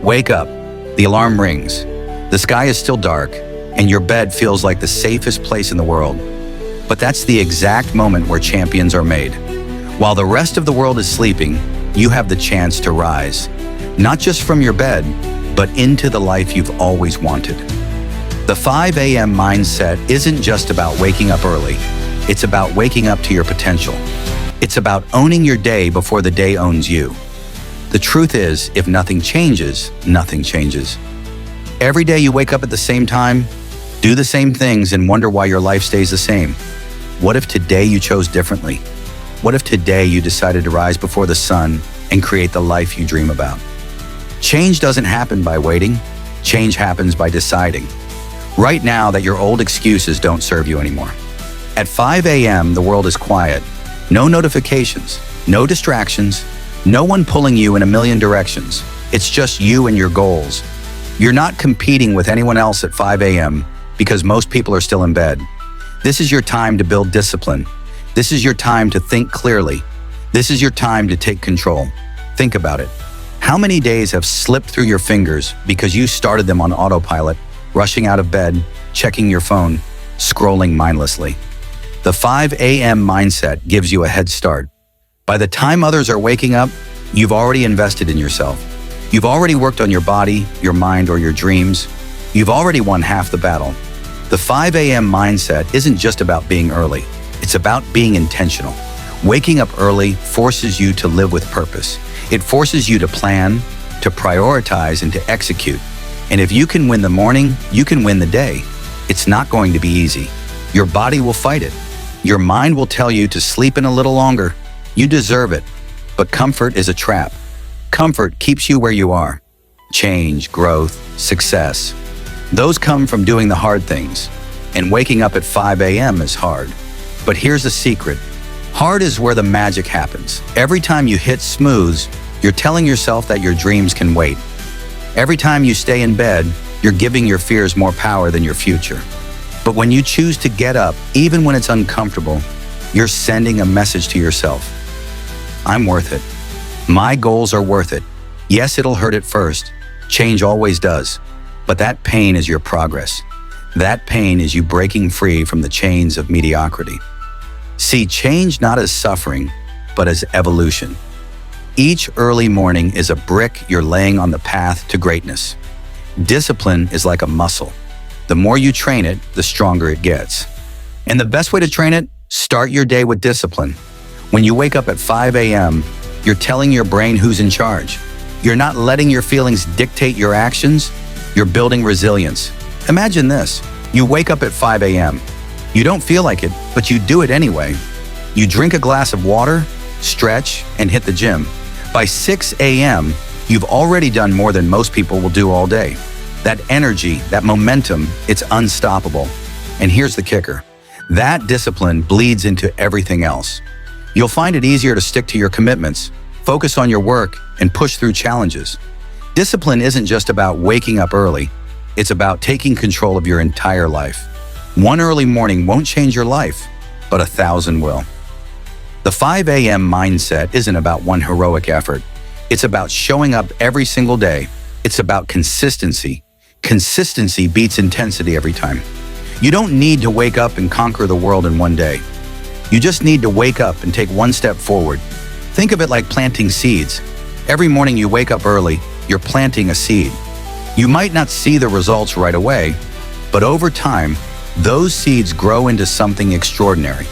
Wake up. The alarm rings. The sky is still dark, and your bed feels like the safest place in the world. But that's the exact moment where champions are made. While the rest of the world is sleeping, you have the chance to rise. Not just from your bed, but into the life you've always wanted. The 5 a.m. mindset isn't just about waking up early. It's about waking up to your potential. It's about owning your day before the day owns you. The truth is, if nothing changes, nothing changes. Every day you wake up at the same time, do the same things, and wonder why your life stays the same. What if today you chose differently? What if today you decided to rise before the sun and create the life you dream about? Change doesn't happen by waiting. Change happens by deciding. Right now that your old excuses don't serve you anymore. At 5 a.m., the world is quiet. No notifications, no distractions, no one pulling you in a million directions. It's just you and your goals. You're not competing with anyone else at 5 a.m. because most people are still in bed. This is your time to build discipline. This is your time to think clearly. This is your time to take control. Think about it. How many days have slipped through your fingers because you started them on autopilot, rushing out of bed, checking your phone, scrolling mindlessly? The 5 a.m. mindset gives you a head start. By the time others are waking up, you've already invested in yourself. You've already worked on your body, your mind, or your dreams. You've already won half the battle. The 5 a.m. mindset isn't just about being early. It's about being intentional. Waking up early forces you to live with purpose. It forces you to plan, to prioritize, and to execute. And if you can win the morning, you can win the day. It's not going to be easy. Your body will fight it. Your mind will tell you to sleep in a little longer. You deserve it. But comfort is a trap. Comfort keeps you where you are. Change, growth, success. Those come from doing the hard things. And waking up at 5 a.m. is hard. But here's the secret. Hard is where the magic happens. Every time you hit snooze, you're telling yourself that your dreams can wait. Every time you stay in bed, you're giving your fears more power than your future. But when you choose to get up, even when it's uncomfortable, you're sending a message to yourself. I'm worth it. My goals are worth it. Yes, it'll hurt at first. Change always does. But that pain is your progress. That pain is you breaking free from the chains of mediocrity. See change not as suffering, but as evolution. Each early morning is a brick you're laying on the path to greatness. Discipline is like a muscle. The more you train it, the stronger it gets. And the best way to train it? Start your day with discipline. When you wake up at 5 a.m., you're telling your brain who's in charge. You're not letting your feelings dictate your actions. You're building resilience. Imagine this. You wake up at 5 a.m. You don't feel like it, but you do it anyway. You drink a glass of water, stretch, and hit the gym. By 6 a.m., you've already done more than most people will do all day. That energy, that momentum, it's unstoppable. And here's the kicker. That discipline bleeds into everything else. You'll find it easier to stick to your commitments, focus on your work, and push through challenges. Discipline isn't just about waking up early. It's about taking control of your entire life. One early morning won't change your life, but 1,000 will. The 5 a.m. mindset isn't about one heroic effort. It's about showing up every single day. It's about consistency. Consistency beats intensity every time. You don't need to wake up and conquer the world in one day. You just need to wake up and take one step forward. Think of it like planting seeds. Every morning you wake up early, you're planting a seed. You might not see the results right away, but over time, those seeds grow into something extraordinary.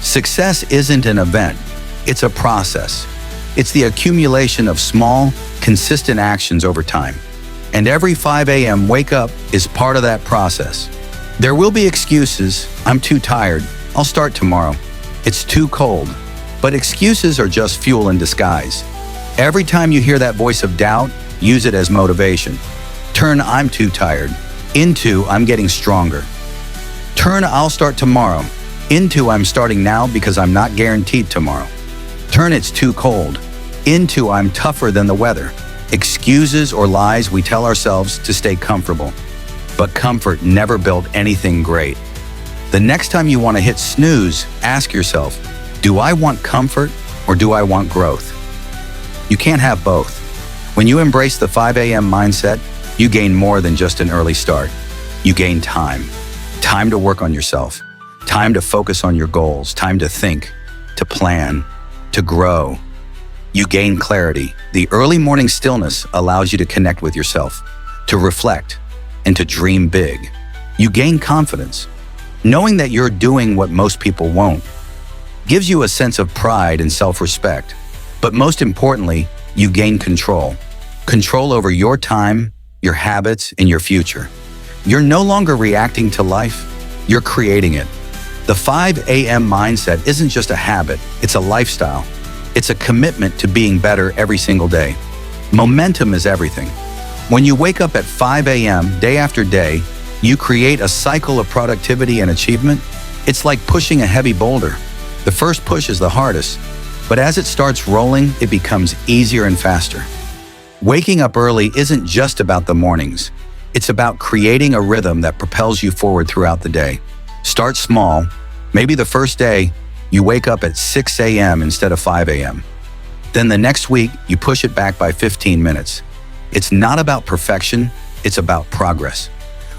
Success isn't an event, it's a process. It's the accumulation of small, consistent actions over time. And every 5 a.m. wake up is part of that process. There will be excuses. I'm too tired. I'll start tomorrow. It's too cold. But excuses are just fuel in disguise. Every time you hear that voice of doubt, use it as motivation. Turn I'm too tired into I'm getting stronger. Turn I'll start tomorrow into I'm starting now because I'm not guaranteed tomorrow. Turn it's too cold into I'm tougher than the weather. Excuses or lies we tell ourselves to stay comfortable. But comfort never built anything great. The next time you want to hit snooze, ask yourself, do I want comfort or do I want growth? You can't have both. When you embrace the 5 a.m. mindset, you gain more than just an early start. You gain time. Time to work on yourself. Time to focus on your goals. Time to think, to plan, to grow. You gain clarity. The early morning stillness allows you to connect with yourself, to reflect, and to dream big. You gain confidence. Knowing that you're doing what most people won't gives you a sense of pride and self-respect. But most importantly, you gain control. Control over your time, your habits, and your future. You're no longer reacting to life, you're creating it. The 5 a.m. mindset isn't just a habit, it's a lifestyle. It's a commitment to being better every single day. Momentum is everything. When you wake up at 5 a.m. day after day, you create a cycle of productivity and achievement. It's like pushing a heavy boulder. The first push is the hardest, but as it starts rolling, it becomes easier and faster. Waking up early isn't just about the mornings. It's about creating a rhythm that propels you forward throughout the day. Start small. Maybe the first day, you wake up at 6 a.m. instead of 5 a.m. Then the next week, you push it back by 15 minutes. It's not about perfection, it's about progress.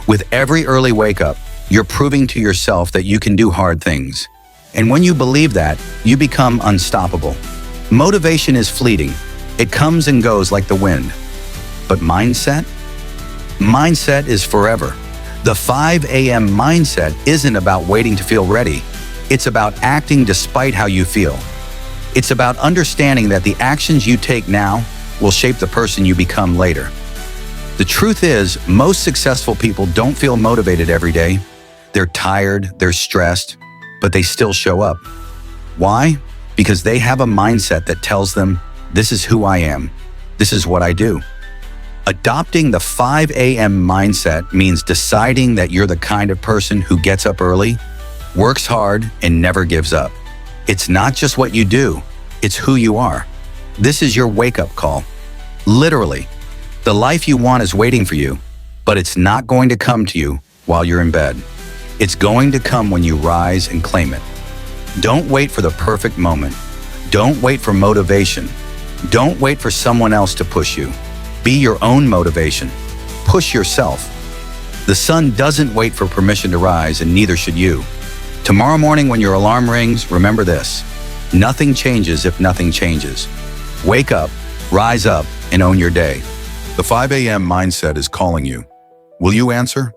With every early wake up, you're proving to yourself that you can do hard things. And when you believe that, you become unstoppable. Motivation is fleeting. It comes and goes like the wind. But mindset? Mindset is forever. The 5 a.m. mindset isn't about waiting to feel ready. It's about acting despite how you feel. It's about understanding that the actions you take now will shape the person you become later. The truth is, most successful people don't feel motivated every day. They're tired, they're stressed, but they still show up. Why? Because they have a mindset that tells them, this is who I am. This is what I do. Adopting the 5 a.m. mindset means deciding that you're the kind of person who gets up early, works hard, and never gives up. It's not just what you do, it's who you are. This is your wake-up call. Literally, the life you want is waiting for you, but it's not going to come to you while you're in bed. It's going to come when you rise and claim it. Don't wait for the perfect moment. Don't wait for motivation. Don't wait for someone else to push you. Be your own motivation. Push yourself. The sun doesn't wait for permission to rise, and neither should you. Tomorrow morning when your alarm rings, remember this: nothing changes if nothing changes. Wake up, rise up, and own your day. The 5 a.m. mindset is calling you. Will you answer?